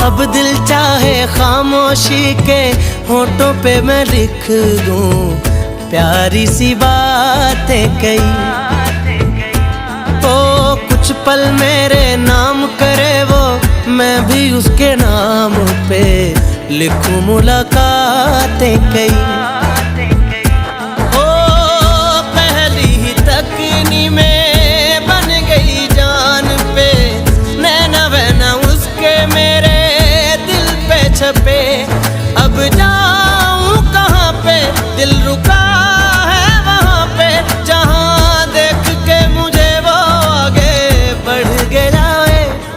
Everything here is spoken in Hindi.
अब दिल चाहे खामोशी के होठों पे मैं लिख दूं प्यारी सी बातें कई। ओ कुछ पल मेरे नाम करे वो, मैं भी उसके नाम पे लिखूं मुलाकातें कई। ओ पहली ही तकनी में बन गई जान पे, नैना वैना उसके मेरे दिल पे छपे। अब जा